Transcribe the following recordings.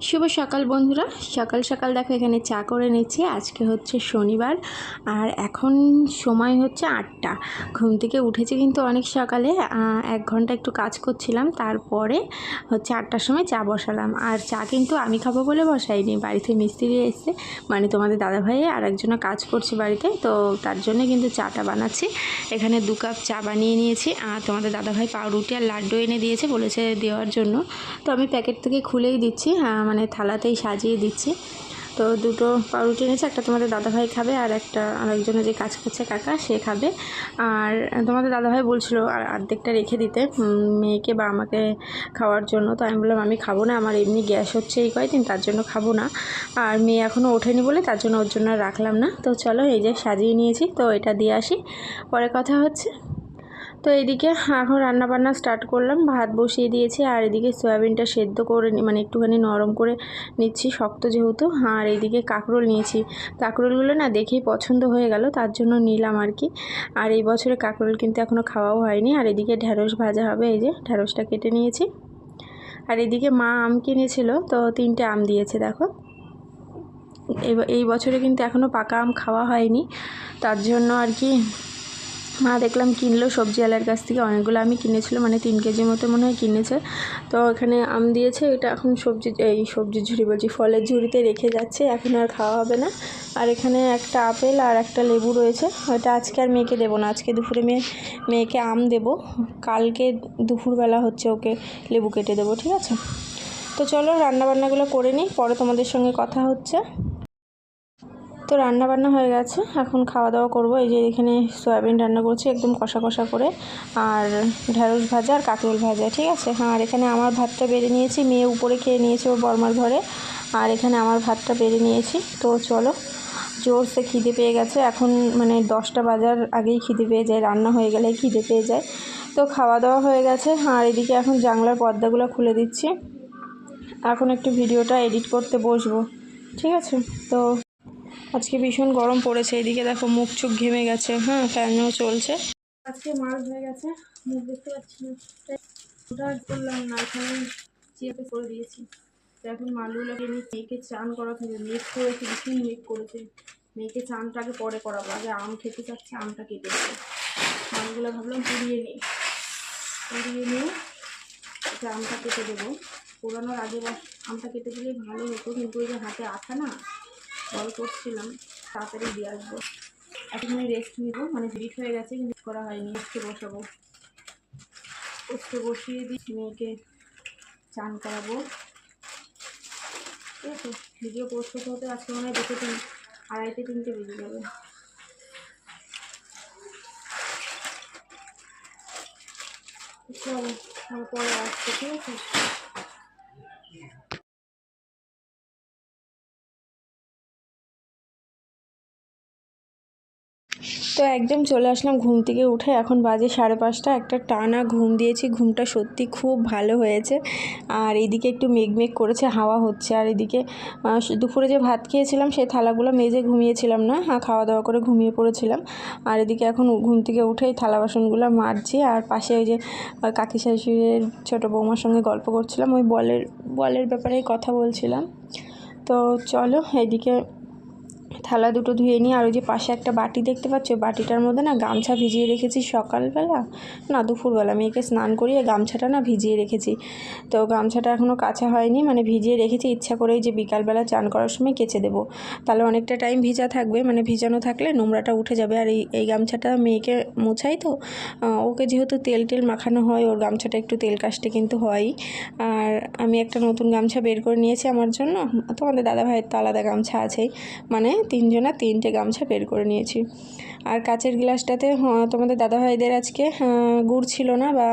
শুভ সকাল বন্ধুরা। সকাল সকাল দেখো এখানে চা করে নিচ্ছি। আজকে হচ্ছে শনিবার আর এখন সময় হচ্ছে 8টা। ঘুম থেকে উঠেছি কিন্তু অনেক সকালে, 1 ঘন্টা একটু কাজ করছিলাম, তারপরে হচ্ছে 8টার সময় চা বসালাম। আর চা কিন্তু আমি খাবো বলে বসাইনি, বাড়িতে মিস্ত্রি এসে, মানে তোমাদের দাদাভাই আর একজনা কাজ করছে বাড়িতে, তো তার জন্য কিন্তু চাটা বানাচ্ছি। এখানে 2 কাপ চা বানিয়ে নিয়েছি আর তোমাদের দাদাভাই পাউরুটি আর লাড্ডু এনে দিয়েছে, বলেছে দেওয়ার জন্য। তো আমি প্যাকেট থেকে খুলেই দিচ্ছি, মানে থালাতেই সাজিয়ে দিচ্ছি। তো 2টো পাউরুটি এনেছে, একটা তোমাদের দাদাভাই খাবে আর আরেকজনে যে কাজ করছে কাকা সে খাবে। আর তোমাদের দাদাভাই বলছিল আর অর্ধেকটা রেখে দিতে মেয়েকে বা আমাকে খাওয়ার জন্য। তো আমি বললাম আমি খাবো না, আমার এমনি গ্যাস হচ্ছে এই কয়েকদিন, তার জন্য খাবো না। আর মেয়ে এখনও ওঠেনি বলে তার জন্য ওর জন্য রাখলাম না। তো চলো এই যে সাজিয়ে নিয়েছি, তো এটা দিয়ে আসি, পরে কথা হচ্ছে। তো এইদিকে এখন রান্নাবান্না স্টার্ট করলাম, ভাত বসিয়ে দিয়েছি আর এদিকে সয়াবিনটা সেদ্ধ করে মানে একটুখানি নরম করে নিচ্ছি, শক্ত যেহেতু। আর এইদিকে কাঁকরোল নিয়েছি, কাঁকরোলগুলো না দেখেই পছন্দ হয়ে গেল, তার জন্য নিলাম আর কি। আর এই বছরে কাঁকরোল কিন্তু এখনও খাওয়াও হয়নি। আর এদিকে ঢ্যাঁড়স ভাজা হবে, এই যে ঢ্যাঁড়সটা কেটে নিয়েছি। আর এদিকে মা আম কিনেছিল, তো 3টে আম দিয়েছে দেখো। এই বছরে কিন্তু এখনও পাকা আম খাওয়া হয়নি, তার জন্য আর কি মা দেখলাম কিনলো সবজিওয়ালার কাছ থেকে, অনেকগুলো আমি কিনেছিল, মানে 3 কেজি মতো মনে হয় কিনেছে। তো এখানে আম দিয়েছে, এটা এখন সবজির ঝুড়ি বলছি, ফলের ঝুড়িতে রেখে যাচ্ছে, এখন আর খাওয়া হবে না। আর এখানে একটা আপেল আর একটা লেবু রয়েছে, ওটা আজকে আর মেয়েকে দেবো না, আজকে দুপুরে মেয়েকে আম দেবো, কালকে দুপুরবেলা হচ্ছে ওকে লেবু কেটে দেবো, ঠিক আছে? তো চলো রান্নাবান্নাগুলো করে নিই, পরে তোমাদের সঙ্গে কথা হচ্ছে। তো রান্না বান্না হয়ে গেছে, এখন খাওয়া দাওয়া করবো। এই যে এখানে সয়াবিন রান্না করছি একদম কষা কষা করে, আর ঢ্যাঁড়স ভাজা আর কাঁকরোল ভাজা, ঠিক আছে? আর এখানে আমার ভাতটা বেড়ে নিয়েছি, মেয়ে উপরে খেয়ে নিয়েছে ওর বর্মার ঘরে, আর এখানে আমার ভাতটা বেড়ে নিয়েছি। তো চলো, জোরসে খিদে পেয়ে গেছে এখন, মানে 10টা বাজার আগেই খিদে পেয়ে যায়, রান্না হয়ে গেলে খিদে পেয়ে যায়। তো খাওয়া দাওয়া হয়ে গেছে, আর এদিকে এখন জানলার পর্দাগুলো খুলে দিচ্ছি, এখন একটু ভিডিওটা এডিট করতে বসবো, ঠিক আছে? তো আজকে ভীষণ গরম পড়েছে, এদিকে দেখো মুখ চুখ ঘেমে গেছে, ফ্যানও চলছে। আজকে মাল হয়ে গেছে, মুখ দেখতে পাচ্ছি না, ওটা করলাম না, এখানে চিয়াতে করে দিয়েছি। তো এখন মালগুলোকে নিয়ে মেয়েকে চান করা থাকে, মেঘ করেছে, ভীষণ মেঘ করেছে, মেয়েকে চানটাকে পরে করাবো, আগে আম খেতে চাচ্ছে, আমটা কেটে দেবো। মালগুলো ভাবলাম পুড়িয়ে নিয়ে এটা আমটা কেটে দেবো। পোড়ানোর আগে আমটা কেটে দিলেই ভালো হতো, কিন্তু ওই যে হাতে আঠা না, কল করছিলাম, তাড়াতাড়ি দিয়ে আসবো। এখন রেস্ট নিব, মানে ডিট হয়ে গেছে কিন্তু করা হয়নি, রেস্টে বসাবো, রেস্টে বসিয়ে দিই, মেয়েকে চান করাবো, ঠিক আছে? ভিডিও পোস্ট করতে হতে আজকে মনে হয় 2:30-3টে বেজে যাবে। চলো পরে আসছে, ঠিক আছে? তো একদম চলে আসলাম ঘুম থেকে উঠে, এখন বাজে 5:30, একটা টানা ঘুম দিয়েছি, ঘুমটা সত্যি খুব ভালো হয়েছে। আর এদিকে একটু মেঘ করেছে, হাওয়া হচ্ছে। আর এদিকে দুপুরে যে ভাত খেয়েছিলাম সেই থালাগুলো মেজে ঘুমিয়েছিলাম না, খাওয়া দাওয়া করে ঘুমিয়ে পড়েছিলাম। আর এদিকে এখন ঘুম থেকে উঠেই থালা বাসনগুলো মাজছি, আর পাশে ওই যে কাকি শাশুড়ির ছোটো বৌমার সঙ্গে গল্প করছিলাম, ওই বলের ব্যাপারেই কথা বলছিলাম। তো চলো এদিকে থালা দুটো ধুয়ে নিই। আর ওই যে পাশে একটা বাটি দেখতে পাচ্ছ, বাটিটার মধ্যে না গামছা ভিজিয়ে রেখেছি, সকালবেলা না দুপুরবেলা মেয়েকে স্নান করিয়ে গামছাটা না ভিজিয়ে রেখেছি। তো গামছাটা এখনও কাচা হয়নি, মানে ভিজিয়ে রেখেছি ইচ্ছা করেই, যে বিকালবেলা চান করার সময় কেচে দেবো, তাহলে অনেকটা টাইম ভিজা থাকবে, মানে ভিজানো থাকলে নোংরাটা উঠে যাবে। আর এই গামছাটা মেয়েকে মোছাই, তো ওকে যেহেতু তেল মাখানো হয়, ওর গামছাটা একটু তেল কাস্টে কিন্তু হয়ই। আর আমি একটা নতুন গামছা বের করে নিয়েছি আমার জন্য, তোমাদের দাদাভাইয়ের তো আলাদা গামছা আছেই, মানে 3টে গামছা বের করে নিয়েছি। আর কাচের গ্লাসটাতে তোমাদের দাদাভাইদের আজকে গুড় ছিল না বা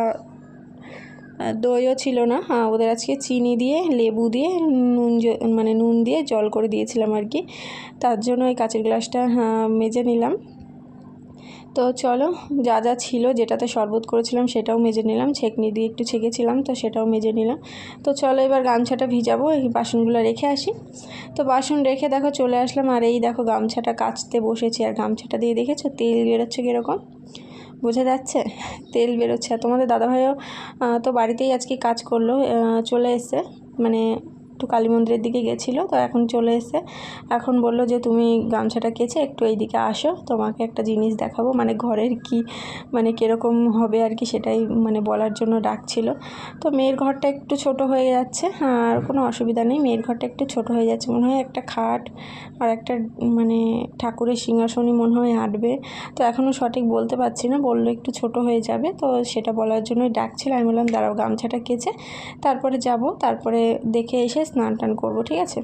দইও ছিল না, ওদের আজকে চিনি দিয়ে লেবু দিয়ে নুন দিয়ে জল করে দিয়েছিলাম আর কি, তার জন্য এই কাচের গ্লাসটা মেজে নিলাম। তো চলো যা ছিল, যেটাতে শরবত করেছিলাম সেটাও মেজে নিলাম, ছেঁকনি দিয়ে একটু ছেঁকেছিলাম, তো সেটাও মেজে নিলাম। তো চলো এবার গামছাটা ভিজাবো, এই বাসনগুলো রেখে আসি। তো বাসন রেখে দেখো চলে আসলাম, আর এই দেখো গামছাটা কাচতে বসেছি, আর গামছাটা দিয়ে দেখেছো তেল বেরোচ্ছে কীরকম, বোঝা যাচ্ছে তেল বেরোচ্ছে। আর তোমাদের দাদাভাইও তো বাড়িতেই আজকে কাজ করলো, চলে এসছে, মানে একটু কালী মন্দিরের দিকে গেছিলো, তো এখন চলে এসে এখন বললো যে তুমি গামছাটা কেচে একটু এইদিকে আসো, তোমাকে একটা জিনিস দেখাবো, মানে ঘরের কি মানে কীরকম হবে আর কি সেটাই মানে বলার জন্য ডাকছিল। তো মেয়ের ঘরটা একটু ছোট হয়ে যাচ্ছে, আর কোনো অসুবিধা নেই, মেয়ের ঘরটা একটু ছোট হয়ে যাচ্ছে, মনে হয় একটা খাট আর একটা মানে ঠাকুরের সিংহাসনই মনে হয় আঁটবে, তো এখনও সঠিক বলতে পারছি না, বললো একটু ছোট হয়ে যাবে, তো সেটা বলার জন্যই ডাকছিল। আমি বললাম দাঁড়াও গামছাটা কেচে তারপরে যাব, তারপরে দেখে এসে স্নান টান করবো, ঠিক আছে।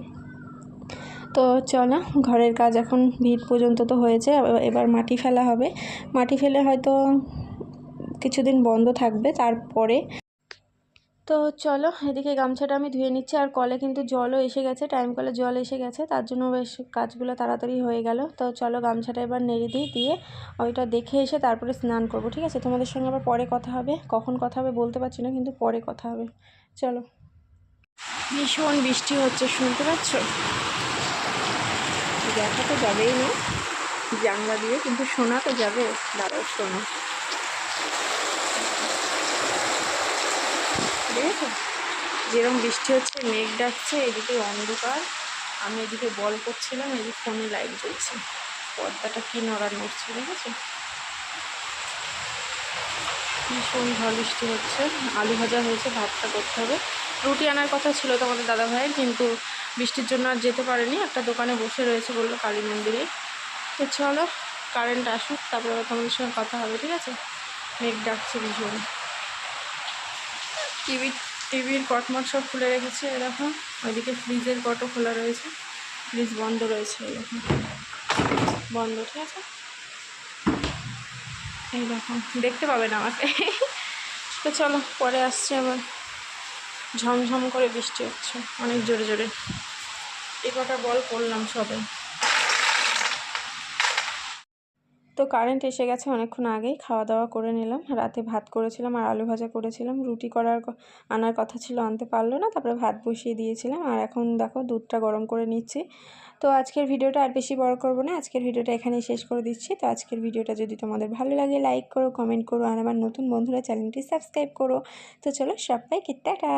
তো চলো, ঘরের কাজ এখন ভিত পর্যন্ত তো হয়েছে, এবার মাটি ফেলা হবে, মাটি ফেলে হয়তো কিছুদিন বন্ধ থাকবে তারপরে। তো চলো, এদিকে গামছাটা আমি ধুয়ে নিচ্ছি, আর কলে কিন্তু জলও এসে গেছে, টাইম কলে জল এসে গেছে, তার জন্য বেশ কাজগুলো তাড়াতাড়ি হয়ে গেল। তো চলো গামছাটা এবার নেড়ে দিই, দিয়ে ওইটা দেখে এসে তারপরে স্নান করব, ঠিক আছে। তোমাদের সঙ্গে আবার পরে কথা হবে, কখন কথা হবে বলতে পারছি না, কিন্তু পরে কথা হবে। চলো, ভীষণ বৃষ্টি হচ্ছে, শুনতে পাচ্ছ? দেখা তো যাবেই না জানলা দিয়ে, কিন্তু শোনা তো যাবে, দাঁড়াও শোনো, দেখো যেরকম বৃষ্টি হচ্ছে, মেঘ ডাকছে, এদিকে অন্ধকার, আমি এদিকে বল করছিলাম, এদিকে ফোনে লাইট জ্বলছে, পর্দাটা কি নড়া নড়ছে, দেখেছো? ভীষণ ঝড় বৃষ্টি হচ্ছে, আলু ভাজা হয়েছে, ভাতটা করতে হবে, রুটি আনার কথা ছিল তোমাদের দাদা ভাইয়ের, কিন্তু বৃষ্টির জন্য আর যেতে পারেনি, একটা দোকানে বসে রয়েছে বললো কালী মন্দিরে। তো চলো কারেন্ট আসুক, তারপরে তোমাদের সঙ্গে কথা হবে, ঠিক আছে। মেঘ ডাকছে ভীষণ, টিভির কটমট সব খুলে রেখেছে এরকম, ওইদিকে ফ্রিজের কটও খোলা রয়েছে, ফ্রিজ বন্ধ রয়েছে, এরকম বন্ধ, ঠিক আছে। এইরকম দেখতে পাবে না আমাকে। তো চলো পরে আসছে, আবার ঝমঝম করে বৃষ্টি হচ্ছে অনেক জোরে জোরে, এই কটা বল করলাম সবে। তো কারেন্ট এসে গেছে অনেকক্ষণ আগেই, খাওয়া দাওয়া করে নিলাম, রাতে ভাত করেছিলাম আর আলু ভাজা করেছিলাম, রুটি আনার কথা ছিল, আনতে পারলো না, তারপরে ভাত বসিয়ে দিয়েছিলাম, আর এখন দেখো দুধটা গরম করে নিচ্ছি। তো আজকের ভিডিওটা আর বেশি বড় করব না, আজকের ভিডিওটা এখানেই শেষ করে দিচ্ছি। তো আজকের ভিডিওটা যদি তোমাদের ভালো লাগে লাইক করো, কমেন্ট করো, আর আমার নতুন বন্ধুরা চ্যানেলটি সাবস্ক্রাইব করো। তো চলো সবাইকে টাটা।